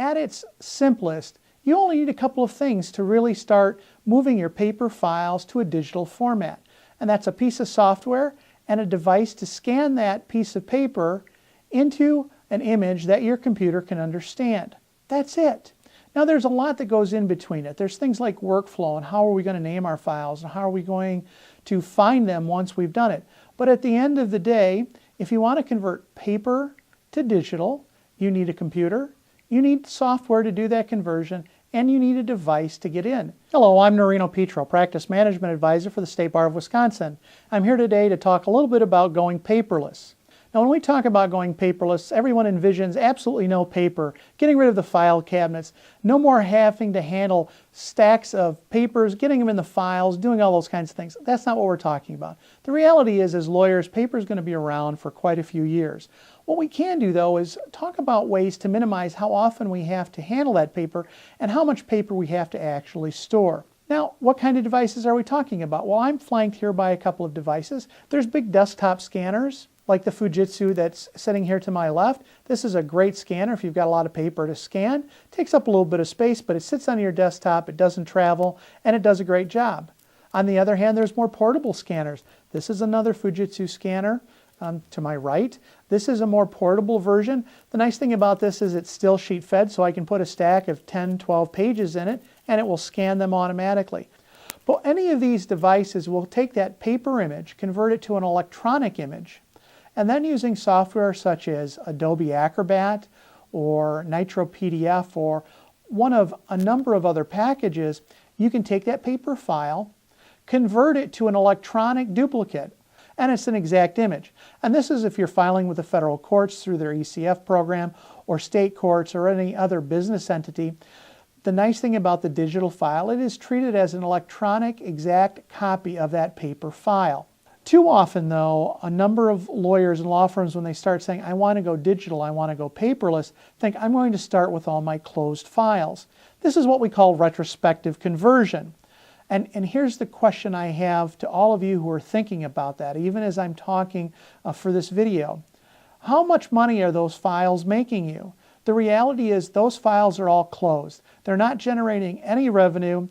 at its simplest, you only need a couple of things to really start moving your paper files to a digital format. And that's a piece of software and a device to scan that piece of paper into an image that your computer can understand. That's it. Now there's a lot that goes in between it. There's things like workflow and how are we going to name our files and how are we going to find them once we've done it. But at the end of the day, if you want to convert paper to digital, you need a computer, you need software to do that conversion, and you need a device to get in. Hello, I'm Nerino Petro, Practice Management Advisor for the State Bar of Wisconsin. I'm here today to talk a little bit about going paperless. Now when we talk about going paperless, everyone envisions absolutely no paper, getting rid of the file cabinets, no more having to handle stacks of papers, getting them in the files, doing all those kinds of things. That's not what we're talking about. The reality is, as lawyers, paper is going to be around for quite a few years. What we can do, though, is talk about ways to minimize how often we have to handle that paper and how much paper we have to actually store. Now, what kind of devices are we talking about? Well, I'm flanked here by a couple of devices. There's big desktop scanners, like the Fujitsu that's sitting here to my left. This is a great scanner if you've got a lot of paper to scan. It takes up a little bit of space, but it sits on your desktop, it doesn't travel, and it does a great job. On the other hand, there's more portable scanners. This is another Fujitsu scanner to my right. This is a more portable version. The nice thing about this is it's still sheet fed, so I can put a stack of 10, 12 pages in it, and it will scan them automatically. But any of these devices will take that paper image, convert it to an electronic image, and then using software such as Adobe Acrobat or Nitro PDF or one of a number of other packages, you can take that paper file, convert it to an electronic duplicate, and it's an exact image. And this is if you're filing with the federal courts through their ECF program or state courts or any other business entity. The nice thing about the digital file, it is treated as an electronic exact copy of that paper file. Too often, though, a number of lawyers and law firms, when they start saying, I want to go digital, I want to go paperless, think I'm going to start with all my closed files. This is what we call retrospective conversion. And here's the question I have to all of you who are thinking about that, even as I'm talking for this video. How much money are those files making you? The reality is those files are all closed. They're not generating any revenue.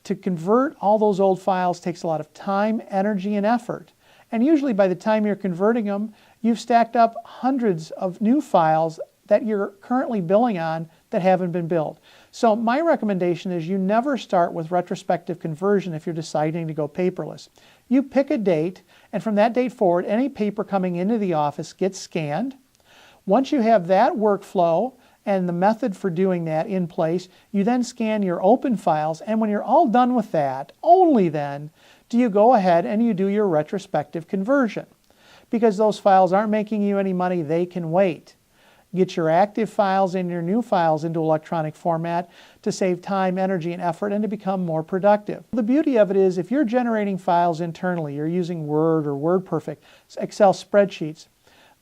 To convert all those old files takes a lot of time, energy, and effort. And usually by the time you're converting them, you've stacked up hundreds of new files that you're currently billing on that haven't been billed. So my recommendation is you never start with retrospective conversion if you're deciding to go paperless. You pick a date, and from that date forward, any paper coming into the office gets scanned. Once you have that workflow and the method for doing that in place, you then scan your open files, and when you're all done with that, only then do you go ahead and you do your retrospective conversion. Because those files aren't making you any money, they can wait. Get your active files and your new files into electronic format to save time, energy, and effort and to become more productive. The beauty of it is if you're generating files internally, you're using Word or WordPerfect, Excel spreadsheets,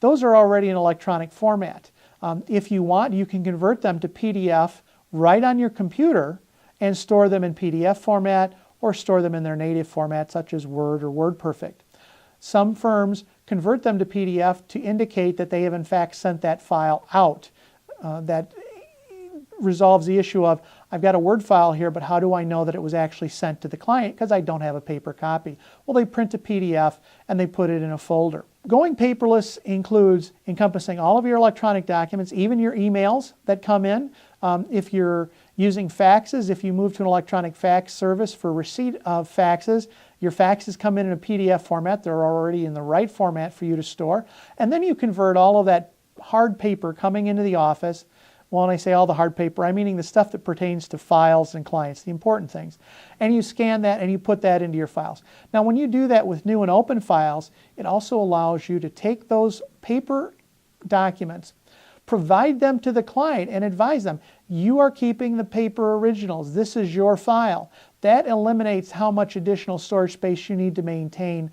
those are already in electronic format. If you want, you can convert them to PDF right on your computer and store them in PDF format or store them in their native format such as Word or WordPerfect. Some firms convert them to PDF to indicate that they have in fact sent that file out. That resolves the issue of, I've got a Word file here, but how do I know that it was actually sent to the client because I don't have a paper copy? Well, they print a PDF and they put it in a folder. Going paperless includes encompassing all of your electronic documents, even your emails that come in. If you're using faxes, if you move to an electronic fax service for receipt of faxes, your faxes come in a PDF format. They're already in the right format for you to store. And then you convert all of that hard paper coming into the office. Well, when I say all the hard paper, I'm meaning the stuff that pertains to files and clients, the important things. And you scan that and you put that into your files. Now, when you do that with new and open files, it also allows you to take those paper documents, provide them to the client and advise them, you are keeping the paper originals. This is your file. That eliminates how much additional storage space you need to maintain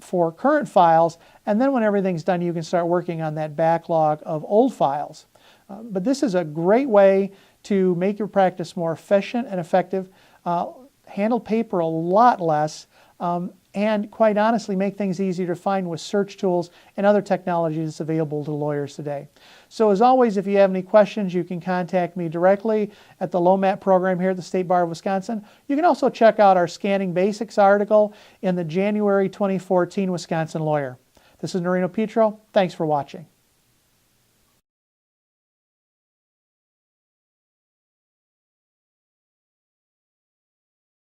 for current files. And then when everything's done, you can start working on that backlog of old files. But this is a great way to make your practice more efficient and effective, handle paper a lot less, and and quite honestly make things easier to find with search tools and other technologies available to lawyers today. So as always, if you have any questions, you can contact me directly at the LOMAT program here at the State Bar of Wisconsin. You can also check out our Scanning Basics article in the January 2014 Wisconsin Lawyer. This is Nerino Petro. Thanks for watching.